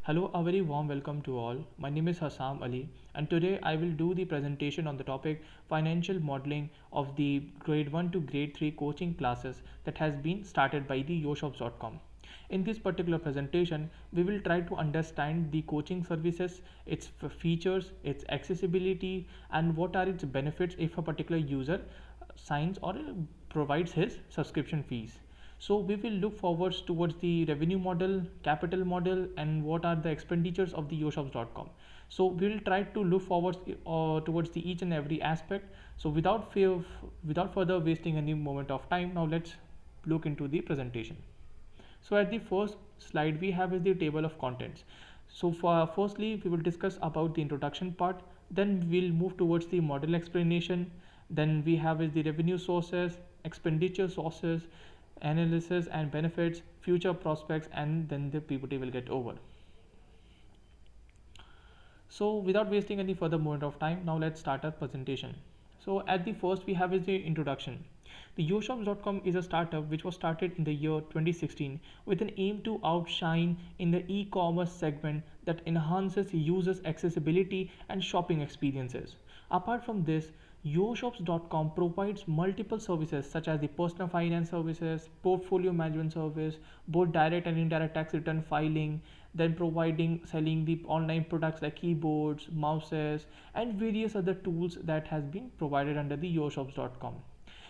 Hello, a very warm welcome to all. My name is Hassam Ali, and today I will do the presentation on the topic financial modeling of the grade 1 to grade 3 coaching classes that has been started by the yoshops.com. In this particular presentation, we will try to understand the coaching services, its features, its accessibility, and what are its benefits if a particular user signs or provides his subscription fees. So we will look forward towards the revenue model, capital model, and what are the expenditures of the yoshops.com. So we will try to look forward towards the each and every aspect. So without further wasting any moment of time, now let's look into the presentation. So at the first slide we have is the table of contents. So firstly we will discuss about the introduction part, then we'll move towards the model explanation, then we have is the revenue sources, expenditure sources, analysis and benefits, future prospects, and then the PPT will get over. So without wasting any further moment of time, now let's start our presentation. So at the first we have is the introduction. The yoshops.com is a startup which was started in the year 2016 with an aim to outshine in the e-commerce segment that enhances users' accessibility and shopping experiences. Apart from this, yoshops.com provides multiple services such as the personal finance services, portfolio management service, both direct and indirect tax return filing, then selling the online products like keyboards, mouses, and various other tools that has been provided under the yoshops.com.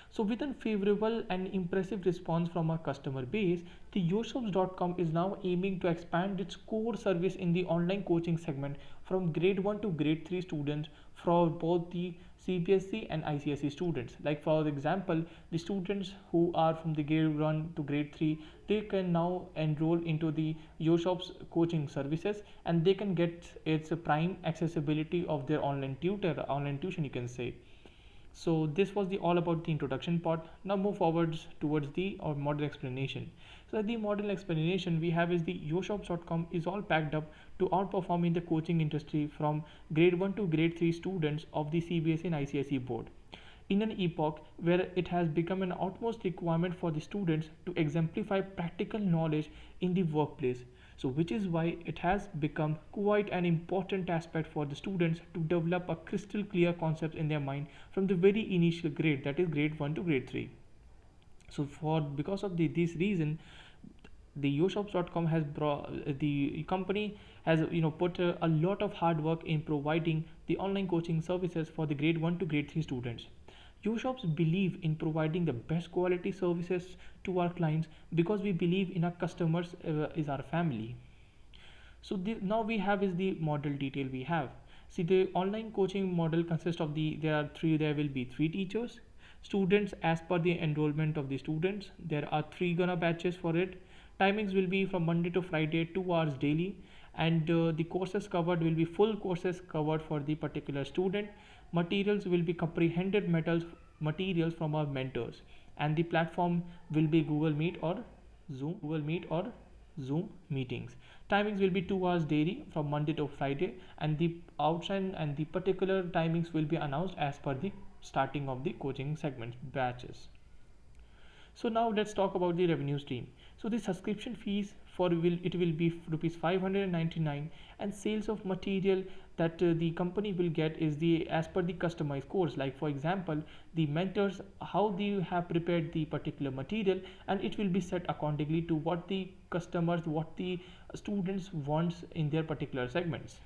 So with a favorable and impressive response from our customer base, the yoshops.com is now aiming to expand its core service in the online coaching segment from grade 1 to grade 3 students for both the CBSE and ICSE students. Like for example, the students who are from the grade 1 to grade 3, they can now enroll into the yoshops coaching services and they can get its prime accessibility of their online tuition you can say. So this was all about the introduction part. Now move forwards towards the model explanation. So the model explanation we have is the yoshops.com is all packed up to outperform in the coaching industry from grade 1 to grade 3 students of the CBSE and ICSE board. In an epoch where it has become an utmost requirement for the students to exemplify practical knowledge in the workplace. So which is why it has become quite an important aspect for the students to develop a crystal clear concept in their mind from the very initial grade, that is grade 1 to grade 3. So because of this reason, the yoshops.com has the company has put a lot of hard work in providing the online coaching services for the grade 1 to grade 3 students. Yoshops believe in providing the best quality services to our clients because we believe in our customers is our family. So now we have is the model detail we have. See, the online coaching model consists of there will be 3 teachers, students as per the enrollment of the students. There are 3 gonna batches for it. Timings will be from Monday to Friday, 2 hours daily, and the courses covered will be full courses covered for the particular student. Materials will be comprehended materials from our mentors, and the platform will be Google Meet or Zoom meetings. Timings will be 2 hours daily from Monday to Friday, and the outside and the particular timings will be announced as per the starting of the coaching segment batches. So now let's talk about the revenue stream. So the subscription fees will be rupees 599, and sales of material that the company will get is as per the customized course. Like for example, the mentors, how they have prepared the particular material, and it will be set accordingly to what the students wants in their particular segments.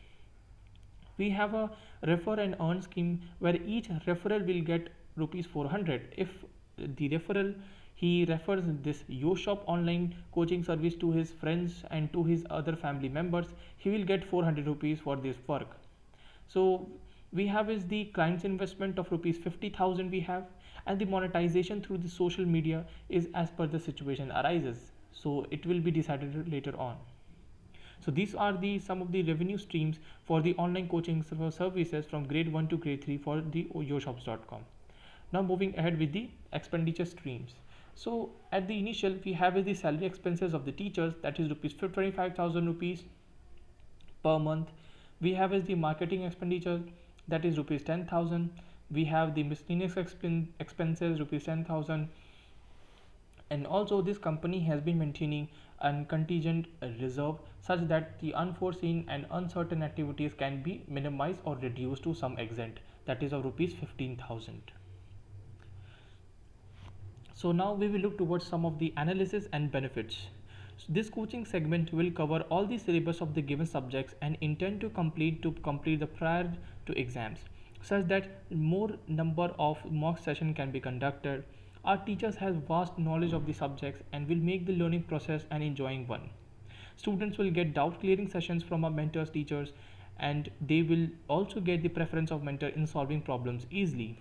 We have a refer and earn scheme where each referral will get rupees 400. If the referral he refers this yoshop online coaching service to his friends and to his other family members, he will get 400 rupees for this work. So we have is the client's investment of rupees 50,000 we have, and the monetization through the social media is as per the situation arises. So it will be decided later on. So these are some of the revenue streams for the online coaching services from grade 1 to grade 3 for the yoshops.com. Now moving ahead with the expenditure streams. So at the initial we have the salary expenses of the teachers, that is rupees 25,000 rupees per month. We have the marketing expenditure, that is rupees 10,000. We have the miscellaneous expenses rupees 10,000. And also this company has been maintaining and contingent reserve such that the unforeseen and uncertain activities can be minimized or reduced to some extent, that is of rupees 15,000. So now we will look towards some of the analysis and benefits. So this coaching segment will cover all the syllabus of the given subjects and intend to complete the prior to exams, such that more number of mock session can be conducted. Our teachers have vast knowledge of the subjects and will make the learning process an enjoying one. Students will get doubt clearing sessions from our mentors teachers, and they will also get the preference of mentor in solving problems easily.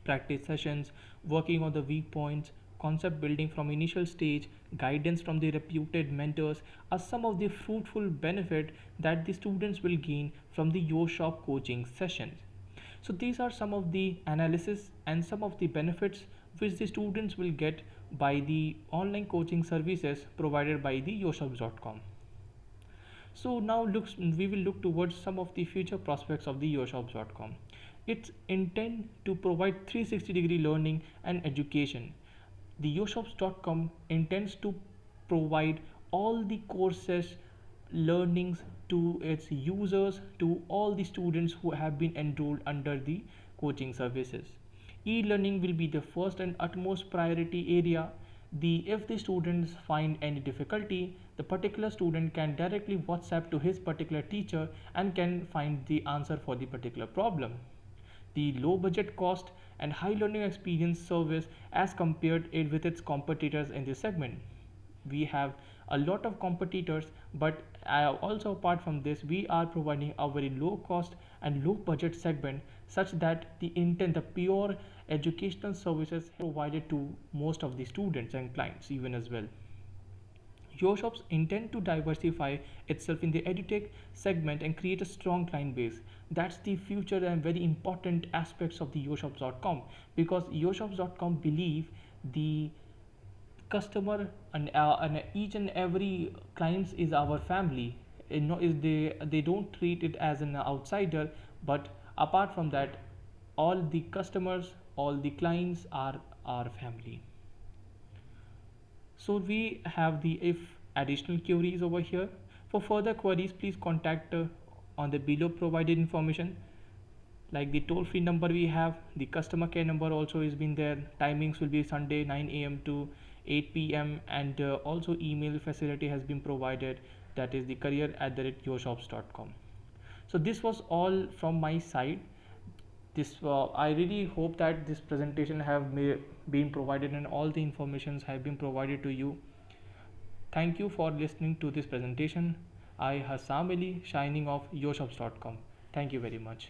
Practice sessions, working on the weak points, concept building from initial stage, guidance from the reputed mentors are some of the fruitful benefit that the students will gain from the YoShop coaching sessions. So these are some of the analysis and some of the benefits which the students will get by the online coaching services provided by the YoShops.com. So now we will look towards some of the future prospects of the YoShops.com. It's intend to provide 360-degree learning and education. The YoShops.com intends to provide all the courses, learnings to its users, to all the students who have been enrolled under the coaching services. E-learning will be the first and utmost priority area. If the students find any difficulty, the particular student can directly WhatsApp to his particular teacher and can find the answer for the particular problem. The low budget cost and high learning experience service as compared it with its competitors in this segment. We have a lot of competitors, but also apart from this, we are providing a very low cost and low budget segment such that the pure educational services provided to most of the students and clients even as well. YoShops intend to diversify itself in the edutech segment and create a strong client base. That's the future and very important aspects of the YoShops.com, because YoShops.com believe the customer and each and every clients is our family. They don't treat it as an outsider, but apart from that, all the customers, all the clients are our family. So we have the if additional queries over here. For further queries, please contact on the below provided information, like the toll-free number we have, the customer care number also is been there. Timings will be Sunday 9 a.m. to 8 p.m. and also email facility has been provided, that is the career@yoshops.com. So this was all from my side. I really hope that this presentation have been provided and all the informations have been provided to you. Thank you for listening to this presentation. I Hassam Ali, signing off YoShops.com. Thank you very much.